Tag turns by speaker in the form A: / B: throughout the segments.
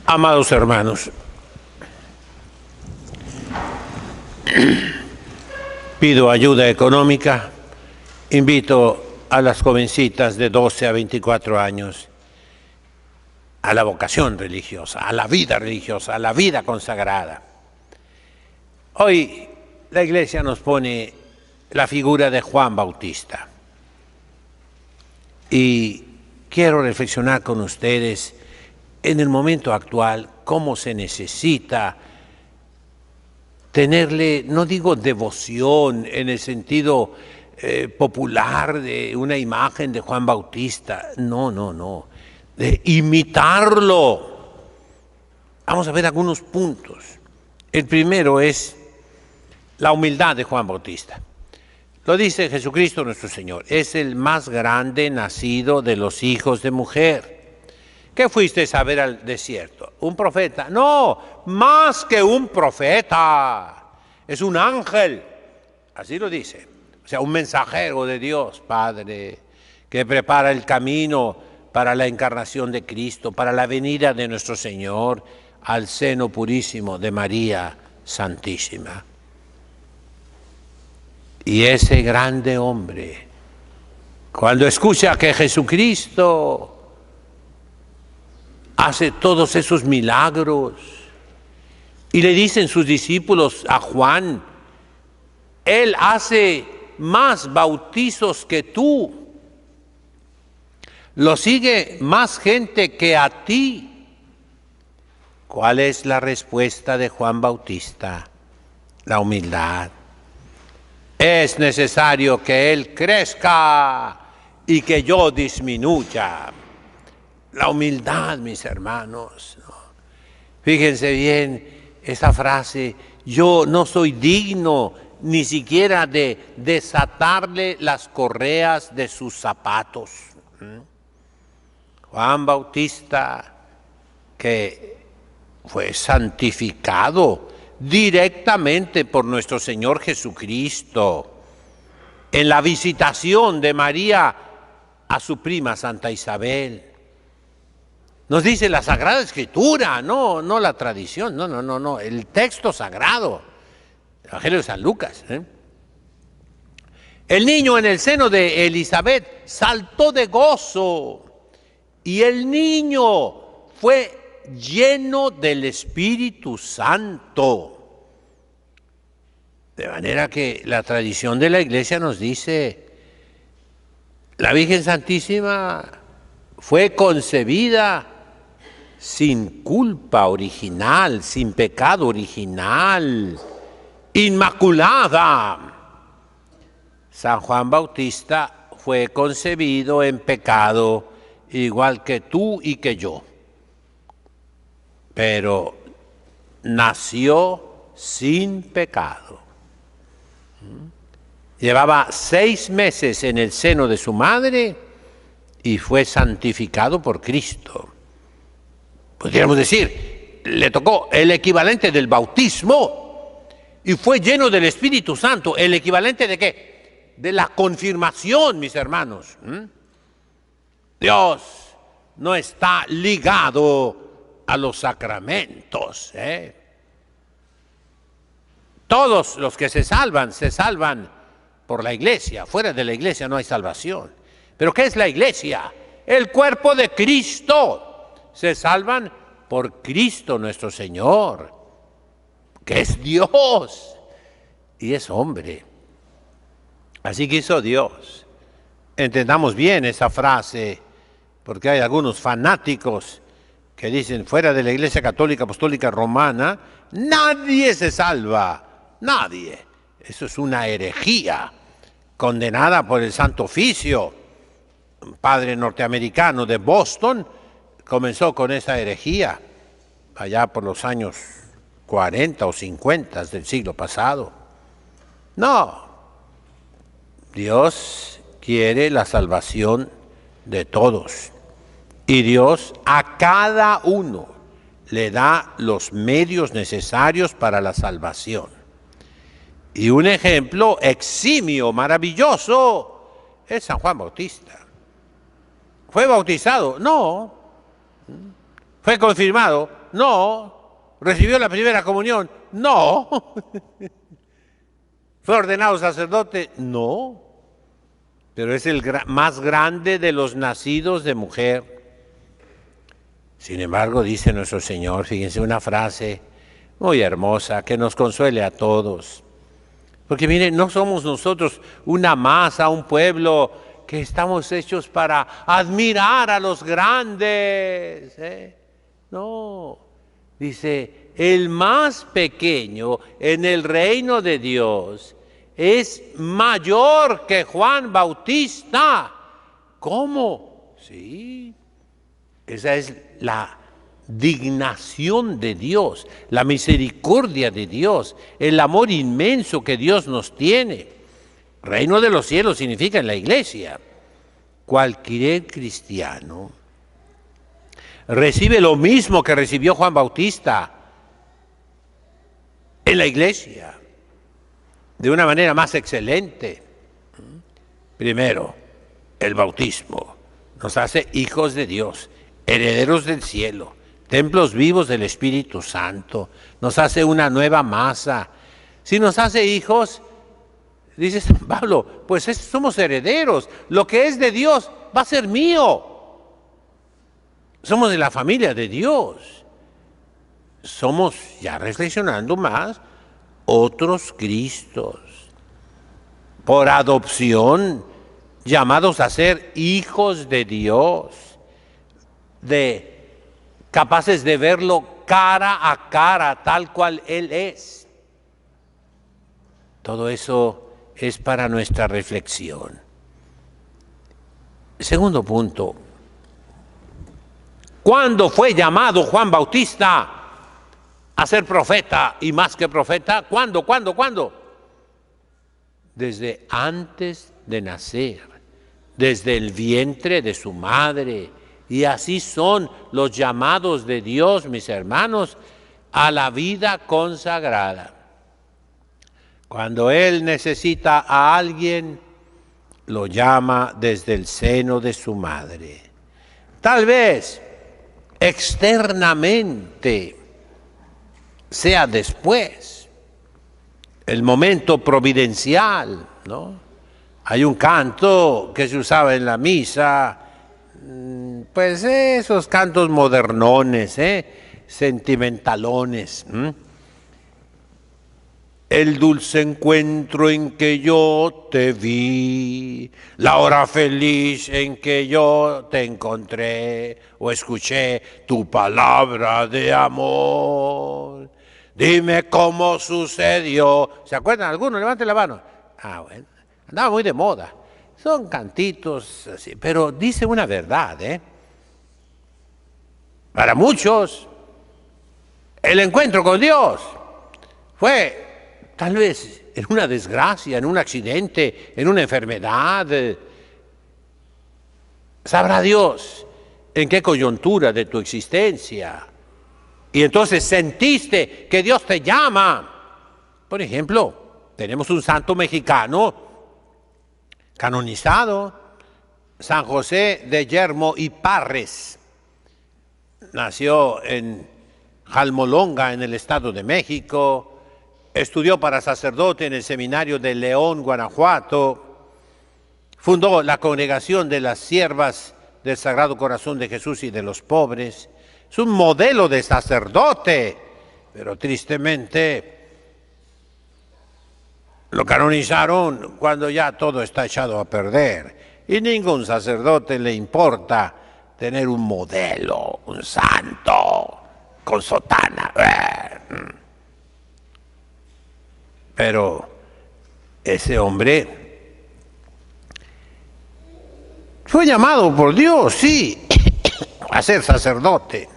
A: Amados hermanos, pido ayuda económica, invito a las jovencitas de 12 a 24 años a la vocación religiosa, a la vida consagrada. Hoy la Iglesia nos pone la figura de Juan Bautista y quiero reflexionar con ustedes en el momento actual cómo se necesita tenerle, no digo devoción en el sentido popular de una imagen de Juan Bautista, no, de imitarlo. Vamos a ver algunos puntos. El primero es la humildad de Juan Bautista. Lo dice Jesucristo nuestro Señor, es el más grande nacido de los hijos de mujer. ¿Qué fuiste a ver al desierto? ¿Un profeta? No, más que un profeta. Es un ángel. Así lo dice. O sea, un mensajero de Dios, Padre, que prepara el camino para la encarnación de Cristo, para la venida de nuestro Señor al seno purísimo de María Santísima. Y ese grande hombre, cuando escucha que Jesucristo hace todos esos milagros y le dicen sus discípulos a Juan, él hace más bautizos que tú, lo sigue más gente que a ti. ¿Cuál es la respuesta de Juan Bautista? La humildad. Es necesario que él crezca y que yo disminuya. La humildad, mis hermanos. Fíjense bien esa frase, yo no soy digno ni siquiera de desatarle las correas de sus zapatos. Juan Bautista, que fue santificado directamente por nuestro Señor Jesucristo en la visitación de María a su prima Santa Isabel. Nos dice la Sagrada Escritura, no la tradición, no, el texto sagrado, el Evangelio de San Lucas. El niño en el seno de Elizabeth saltó de gozo y el niño fue lleno del Espíritu Santo. De manera que la tradición de la Iglesia nos dice, la Virgen Santísima fue concebida sin culpa original, sin pecado original, inmaculada. San Juan Bautista fue concebido en pecado, igual que tú y que yo, pero nació sin pecado. Llevaba 6 meses en el seno de su madre y fue santificado por Cristo. Podríamos decir, le tocó el equivalente del bautismo y fue lleno del Espíritu Santo. ¿El equivalente de qué? De la confirmación, mis hermanos. Dios no está ligado a los sacramentos. Todos los que se salvan por la Iglesia. Fuera de la Iglesia no hay salvación. ¿Pero qué es la Iglesia? El cuerpo de Cristo. Se salvan por Cristo nuestro Señor, que es Dios y es hombre. Así quiso Dios. Entendamos bien esa frase, porque hay algunos fanáticos que dicen, fuera de la Iglesia Católica Apostólica Romana, nadie se salva, nadie. Eso es una herejía condenada por el Santo Oficio. Un padre norteamericano de Boston comenzó con esa herejía allá por los años 40 o 50 del siglo pasado. No, Dios quiere la salvación de todos y Dios a cada uno le da los medios necesarios para la salvación. Y un ejemplo eximio, maravilloso, es San Juan Bautista. ¿Fue bautizado? No. ¿Fue confirmado? No. ¿Recibió la primera comunión? No. ¿Fue ordenado sacerdote? No. Pero es el más grande de los nacidos de mujer. Sin embargo, dice nuestro Señor, fíjense, una frase muy hermosa que nos consuele a todos. Porque miren, no somos nosotros una masa, un pueblo que estamos hechos para admirar a los grandes. No, dice, el más pequeño en el reino de Dios es mayor que Juan Bautista. ¿Cómo? Sí. Esa es la dignación de Dios, la misericordia de Dios, el amor inmenso que Dios nos tiene. Reino de los cielos significa en la iglesia. Cualquier cristiano recibe lo mismo que recibió Juan Bautista en la iglesia, de una manera más excelente. Primero, el bautismo nos hace hijos de Dios, herederos del cielo, templos vivos del Espíritu Santo, nos hace una nueva masa. Si nos hace hijos, dice San Pablo, pues somos herederos, lo que es de Dios va a ser mío. Somos de la familia de Dios. Somos, ya reflexionando más, otros Cristos. Por adopción, llamados a ser hijos de Dios, capaces de verlo cara a cara, tal cual Él es. Todo eso es para nuestra reflexión. Segundo punto. ¿Cuándo fue llamado Juan Bautista a ser profeta y más que profeta? ¿Cuándo? Desde antes de nacer, desde el vientre de su madre. Y así son los llamados de Dios, mis hermanos, a la vida consagrada. Cuando Él necesita a alguien, lo llama desde el seno de su madre. Tal vez externamente sea después, el momento providencial, ¿no? Hay un canto que se usaba en la misa, pues esos cantos modernones, sentimentalones. El dulce encuentro en que yo te vi, la hora feliz en que yo te encontré o escuché tu palabra de amor. Dime cómo sucedió. ¿Se acuerdan algunos? Levanten la mano. Ah, bueno, andaba muy de moda. Son cantitos así, pero dice una verdad, Para muchos, el encuentro con Dios fue tal vez en una desgracia, en un accidente, en una enfermedad. Sabrá Dios en qué coyuntura de tu existencia. Y entonces sentiste que Dios te llama. Por ejemplo, tenemos un santo mexicano canonizado, San José de Yermo y Parres. Nació en Jalmolonga, en el Estado de México. Estudió para sacerdote en el seminario de León, Guanajuato. Fundó la Congregación de las Siervas del Sagrado Corazón de Jesús y de los Pobres. Es un modelo de sacerdote, pero tristemente lo canonizaron cuando ya todo está echado a perder. Y ningún sacerdote le importa tener un modelo, un santo, con sotana. Pero ese hombre fue llamado por Dios, sí, a ser sacerdote.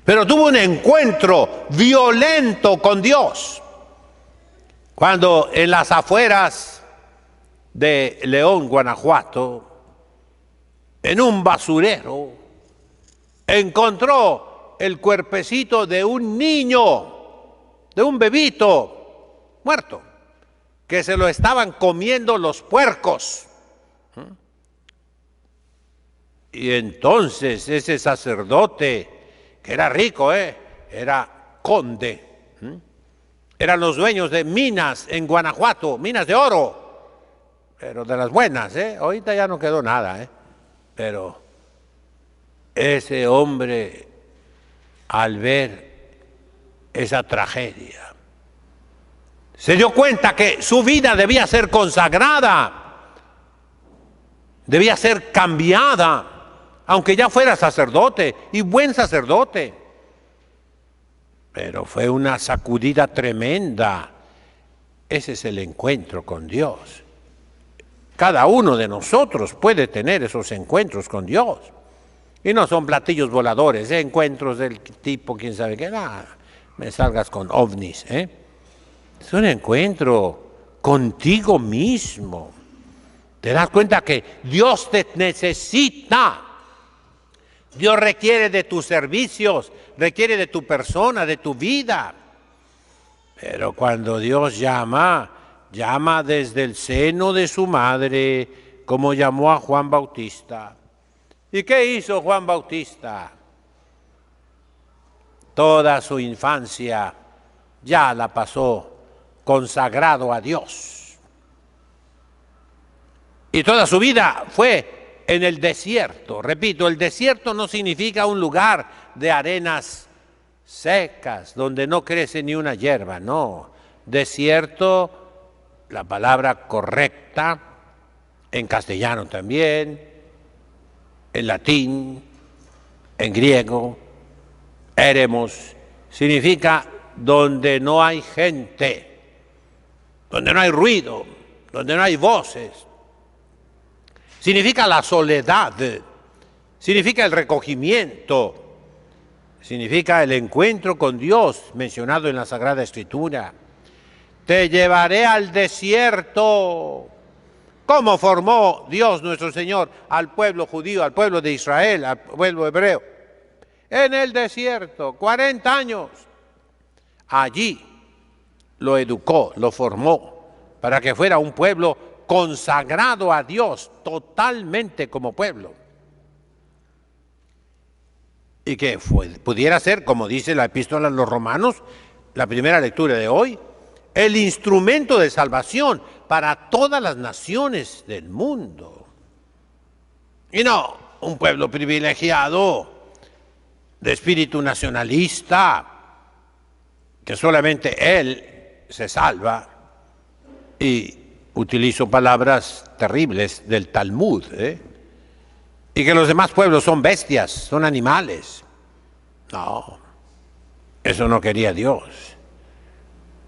A: Pero tuvo un encuentro violento con Dios cuando en las afueras de León, Guanajuato, en un basurero, encontró el cuerpecito de un niño, de un bebito muerto, que se lo estaban comiendo los puercos. Y entonces ese sacerdote que era rico, era conde. Eran los dueños de minas en Guanajuato, minas de oro, pero de las buenas, ahorita ya no quedó nada, pero ese hombre, al ver esa tragedia, se dio cuenta que su vida debía ser consagrada, debía ser cambiada, aunque ya fuera sacerdote y buen sacerdote. Pero fue una sacudida tremenda. Ese es el encuentro con Dios. Cada uno de nosotros puede tener esos encuentros con Dios. Y no son platillos voladores, encuentros del tipo, quién sabe qué, nada, me salgas con ovnis. Es un encuentro contigo mismo. Te das cuenta que Dios te necesita. Dios requiere de tus servicios, requiere de tu persona, de tu vida. Pero cuando Dios llama, llama desde el seno de su madre, como llamó a Juan Bautista. ¿Y qué hizo Juan Bautista? Toda su infancia ya la pasó consagrado a Dios. Y toda su vida fue en el desierto. Repito, el desierto no significa un lugar de arenas secas, donde no crece ni una hierba, no. Desierto, la palabra correcta, en castellano también, en latín, en griego, éremos, significa donde no hay gente, donde no hay ruido, donde no hay voces. Significa la soledad, significa el recogimiento, significa el encuentro con Dios mencionado en la Sagrada Escritura. Te llevaré al desierto. ¿Cómo formó Dios nuestro Señor al pueblo judío, al pueblo de Israel, al pueblo hebreo? En el desierto, 40 años. Allí lo educó, lo formó, para que fuera un pueblo consagrado a Dios totalmente como pueblo. Y que pudiera ser, como dice la epístola a los Romanos, la primera lectura de hoy, el instrumento de salvación para todas las naciones del mundo. Y no un pueblo privilegiado, de espíritu nacionalista, que solamente él se salva. Y utilizo palabras terribles del Talmud, y que los demás pueblos son bestias, son animales. No, eso no quería Dios.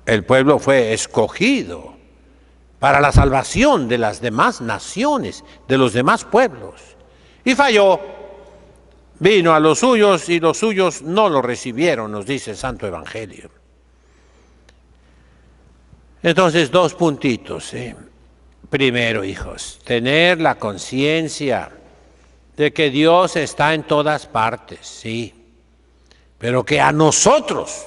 A: El pueblo fue escogido para la salvación de las demás naciones, de los demás pueblos. Y falló, vino a los suyos y los suyos no lo recibieron, nos dice el Santo Evangelio. Entonces, 2 puntitos. Primero, hijos, tener la conciencia de que Dios está en todas partes, sí, pero que a nosotros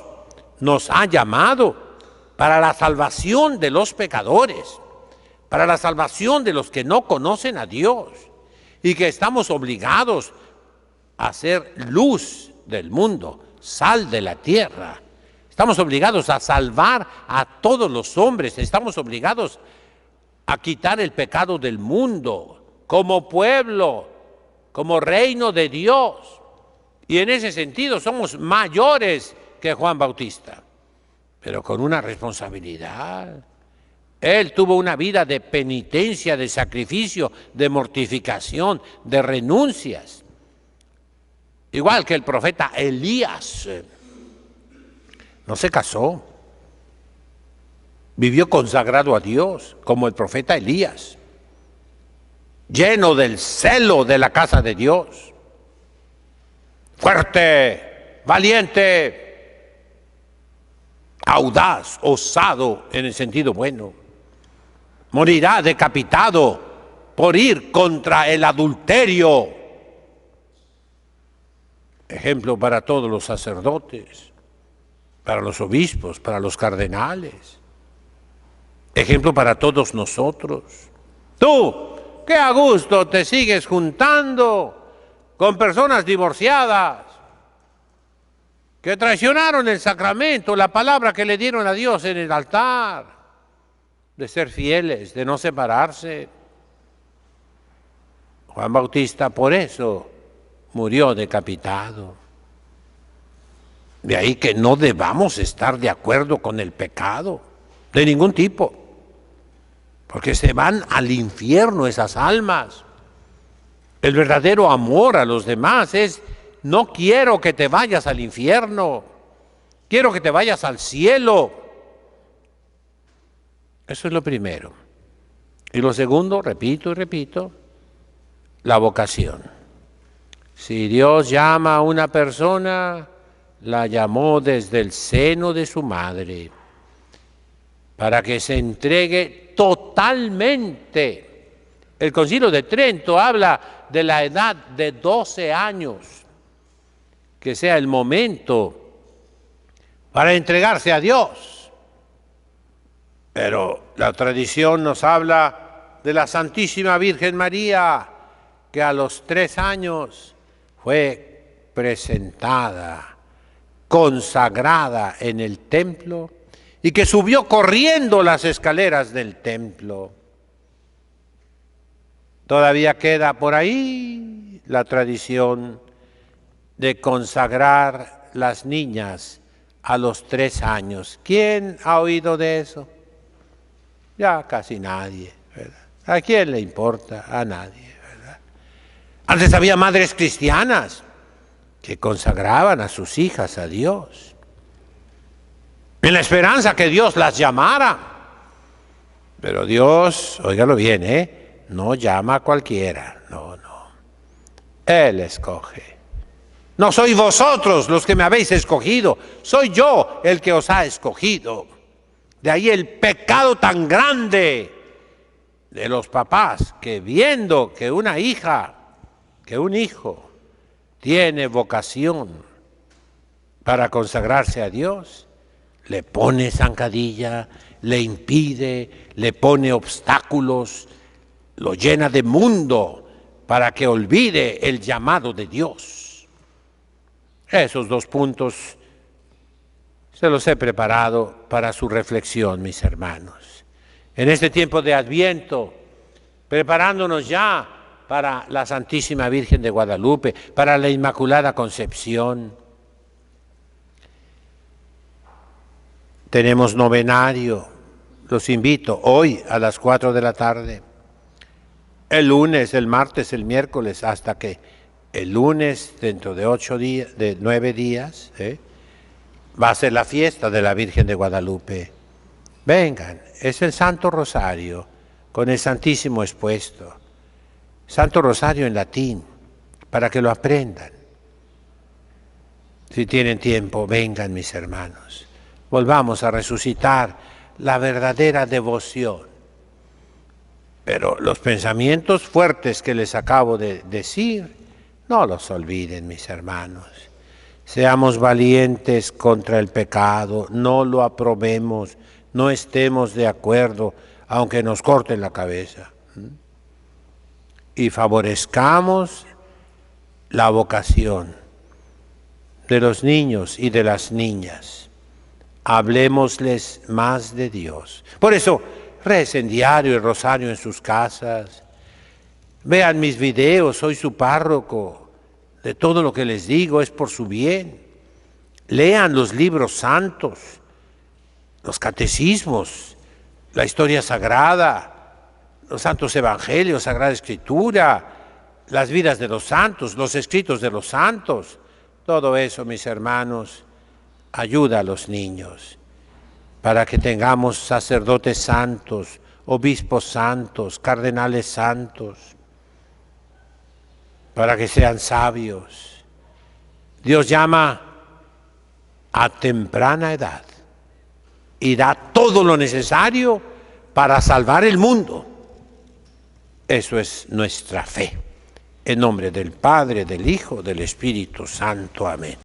A: nos ha llamado para la salvación de los pecadores, para la salvación de los que no conocen a Dios, y que estamos obligados a ser luz del mundo, sal de la tierra. Estamos obligados a salvar a todos los hombres, estamos obligados a quitar el pecado del mundo como pueblo, como reino de Dios. Y en ese sentido somos mayores que Juan Bautista, pero con una responsabilidad. Él tuvo una vida de penitencia, de sacrificio, de mortificación, de renuncias. Igual que el profeta Elías. No se casó, vivió consagrado a Dios como el profeta Elías, lleno del celo de la casa de Dios, fuerte, valiente, audaz, osado en el sentido bueno. Morirá decapitado por ir contra el adulterio. Ejemplo para todos los sacerdotes, para los obispos, para los cardenales. Ejemplo para todos nosotros. Tú, qué a gusto te sigues juntando con personas divorciadas. que traicionaron el sacramento, la palabra que le dieron a Dios en el altar, de ser fieles, de no separarse. Juan Bautista por eso murió decapitado. De ahí que no debamos estar de acuerdo con el pecado, de ningún tipo, porque se van al infierno esas almas. El verdadero amor a los demás es: no quiero que te vayas al infierno, quiero que te vayas al cielo. Eso es lo primero. Y lo segundo, repito y repito, la vocación. Si Dios llama a una persona, la llamó desde el seno de su madre, para que se entregue totalmente. El Concilio de Trento habla de la edad de 12 años, que sea el momento para entregarse a Dios. Pero la tradición nos habla de la Santísima Virgen María, que a los 3 años fue presentada, consagrada en el templo, y que subió corriendo las escaleras del templo. Todavía queda por ahí la tradición de consagrar las niñas a los 3 años. ¿Quién ha oído de eso? Ya casi nadie, ¿verdad? ¿A quién le importa? A nadie, ¿verdad? Antes había madres cristianas que consagraban a sus hijas a Dios, en la esperanza que Dios las llamara. Pero Dios, óigalo bien, no llama a cualquiera, no. Él escoge. No sois vosotros los que me habéis escogido, soy yo el que os ha escogido. De ahí el pecado tan grande de los papás, que viendo que una hija, que un hijo tiene vocación para consagrarse a Dios, le pone zancadilla, le impide, le pone obstáculos, lo llena de mundo para que olvide el llamado de Dios. Esos 2 puntos se los he preparado para su reflexión, mis hermanos. En este tiempo de Adviento, preparándonos ya para la Santísima Virgen de Guadalupe, para la Inmaculada Concepción. Tenemos novenario, los invito hoy a las 4 de la tarde. El lunes, el martes, el miércoles, hasta que el lunes, dentro de 9 días, va a ser la fiesta de la Virgen de Guadalupe. Vengan, es el Santo Rosario, con el Santísimo expuesto. Santo Rosario en latín, para que lo aprendan. Si tienen tiempo, vengan, mis hermanos. Volvamos a resucitar la verdadera devoción. Pero los pensamientos fuertes que les acabo de decir, no los olviden, mis hermanos. Seamos valientes contra el pecado, no lo aprobemos, no estemos de acuerdo, aunque nos corten la cabeza. Y favorezcamos la vocación de los niños y de las niñas. Hablemosles más de Dios. Por eso, recen diario el rosario en sus casas. Vean mis videos, soy su párroco. De todo lo que les digo es por su bien. Lean los libros santos, los catecismos, la historia sagrada, los santos evangelios, Sagrada Escritura, las vidas de los santos, los escritos de los santos. Todo eso, mis hermanos, ayuda a los niños para que tengamos sacerdotes santos, obispos santos, cardenales santos, para que sean sabios. Dios llama a temprana edad y da todo lo necesario para salvar el mundo. Eso es nuestra fe. En nombre del Padre, del Hijo, del Espíritu Santo. Amén.